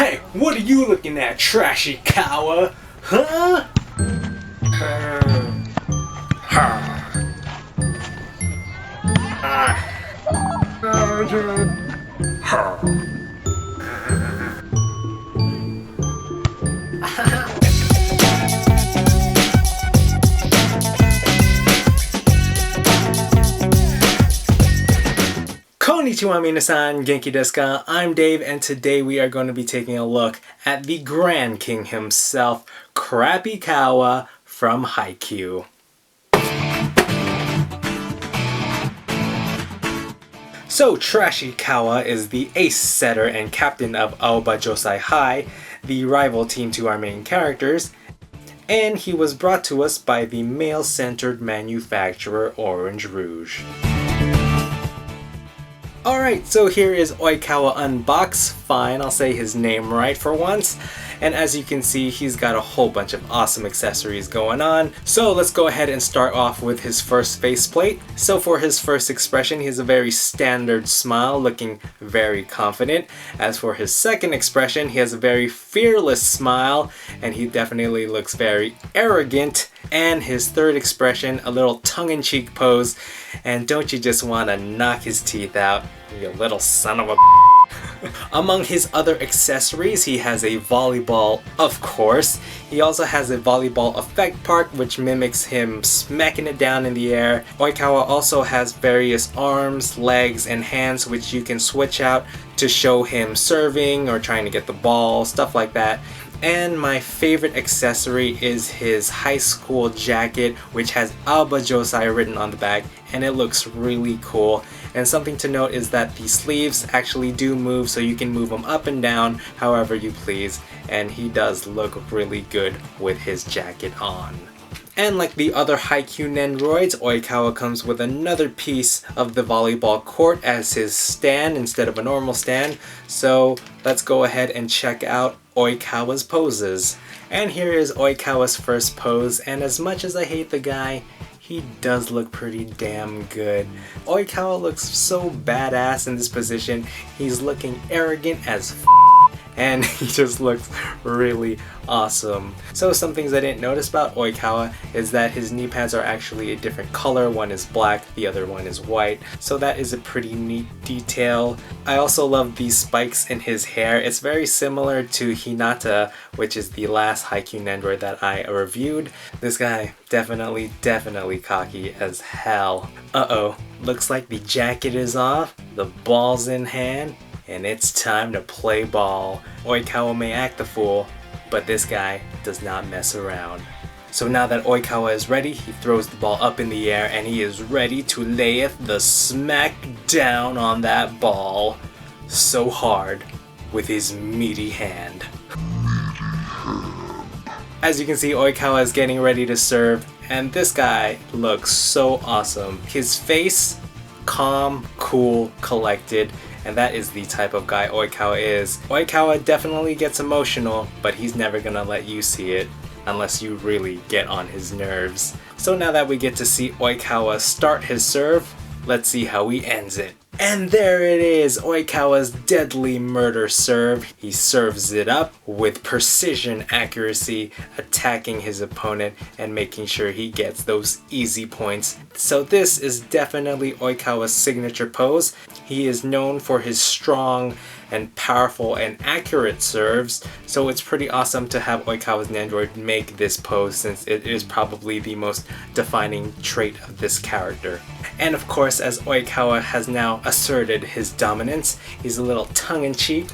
Hey, what are you looking at, trashy Kawa? Huh? Konnichiwa minasan, genki desu ka? I'm Dave, and today we are going to be taking a look at the Grand King himself, Crappy Kawa from Haikyuu. So Trashy Kawa is the ace setter and captain of Aoba Josai High, the rival team to our main characters, and he was brought to us by the male-centered manufacturer Orange Rouge. Alright, so here is Oikawa Unbox. Fine, I'll say his name right for once. And as you can see, he's got a whole bunch of awesome accessories going on. So let's go ahead and start off with his first faceplate. So for his first expression, he has a very standard smile, looking very confident. As for his second expression, he has a very fearless smile, and he definitely looks very arrogant. And his third expression, a little tongue-in-cheek pose. And don't you just want to knock his teeth out, you little son of a Among his other accessories, he has a volleyball, of course. He also has a volleyball effect part, which mimics him smacking it down in the air. Oikawa also has various arms, legs, and hands which you can switch out to show him serving or trying to get the ball, stuff like that. And my favorite accessory is his high school jacket, which has Aoba Josai written on the back, and it looks really cool. And something to note is that the sleeves actually do move, so you can move them up and down however you please, and he does look really good with his jacket on. And like the other Haikyuu Nendoroids, Oikawa comes with another piece of the volleyball court as his stand instead of a normal stand. So let's go ahead and check out Oikawa's poses. And here is Oikawa's first pose, and as much as I hate the guy, he does look pretty damn good. Oikawa looks so badass in this position. He's looking arrogant as and he just looks really awesome. So some things I didn't notice about Oikawa is that his knee pads are actually a different color. One is black, the other one is white. So that is a pretty neat detail. I also love these spikes in his hair. It's very similar to Hinata, which is the last Haikyuu Nendoroid that I reviewed. This guy definitely cocky as hell. Uh-oh, looks like the jacket is off, the ball's in hand, and it's time to play ball. Oikawa may act the fool, but this guy does not mess around. So now that Oikawa is ready, he throws the ball up in the air and he is ready to layeth the smack down on that ball so hard with his meaty hand. As you can see, Oikawa is getting ready to serve, and this guy looks so awesome. His face, calm, cool, collected, and that is the type of guy Oikawa is. Oikawa definitely gets emotional, but he's never gonna let you see it unless you really get on his nerves. So now that we get to see Oikawa start his serve, let's see how he ends it. And there it is, Oikawa's deadly murder serve. He serves it up with precision accuracy, attacking his opponent and making sure he gets those easy points. So this is definitely Oikawa's signature pose. He is known for his strong and powerful and accurate serves, so it's pretty awesome to have Oikawa's Nendoroid make this pose since it is probably the most defining trait of this character. And of course, as Oikawa has now asserted his dominance, he's a little tongue-in-cheek.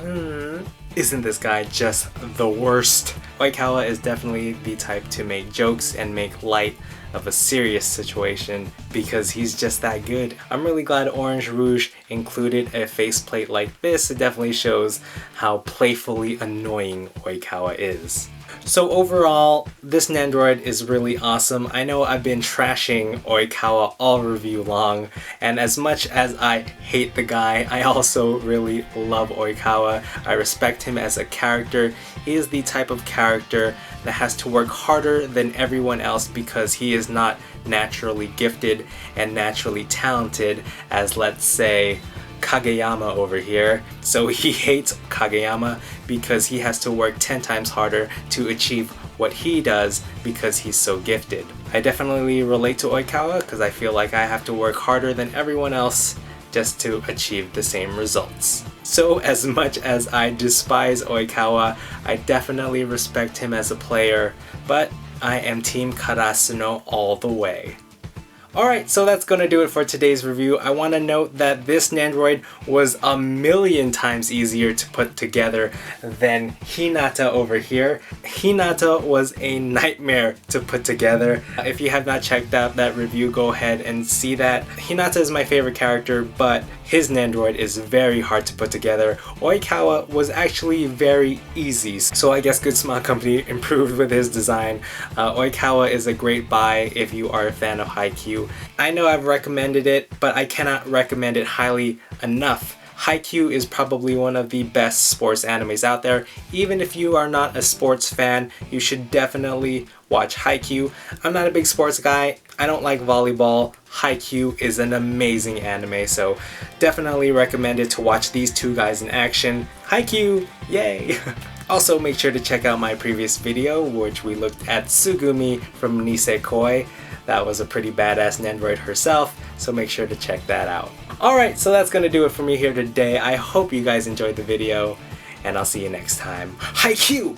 Isn't this guy just the worst? Oikawa is definitely the type to make jokes and make light of a serious situation because he's just that good. I'm really glad Orange Rouge included a faceplate like this. It definitely shows how playfully annoying Oikawa is. So overall, this Nendoroid is really awesome. I know I've been trashing Oikawa all review long, and as much as I hate the guy, I also really love Oikawa. I respect him as a character. He is the type of character that has to work harder than everyone else because he is not naturally gifted and naturally talented as, let's say, Kageyama over here. So he hates Kageyama because he has to work 10 times harder to achieve what he does because he's so gifted. I definitely relate to Oikawa because I feel like I have to work harder than everyone else just to achieve the same results. So as much as I despise Oikawa, I definitely respect him as a player, but I am Team Karasuno all the way. Alright, so that's gonna do it for today's review. I want to note that this Nendoroid was a million times easier to put together than Hinata over here. Hinata was a nightmare to put together. If you have not checked out that review, go ahead and see that. Hinata is my favorite character, but his Nendoroid is very hard to put together. Oikawa was actually very easy, so I guess Good Smile Company improved with his design. Oikawa is a great buy if you are a fan of Haikyuu. I know I've recommended it, but I cannot recommend it highly enough. Haikyuu is probably one of the best sports animes out there. Even if you are not a sports fan, you should definitely watch Haikyuu. I'm not a big sports guy. I don't like volleyball. Haikyuu is an amazing anime, so definitely recommend it to watch these two guys in action. Haikyuu! Yay! Also, make sure to check out my previous video, which we looked at Tsugumi from Nisekoi. That was a pretty badass Nendoroid herself, so make sure to check that out. Alright, so that's gonna do it for me here today. I hope you guys enjoyed the video, and I'll see you next time. Haikyuu!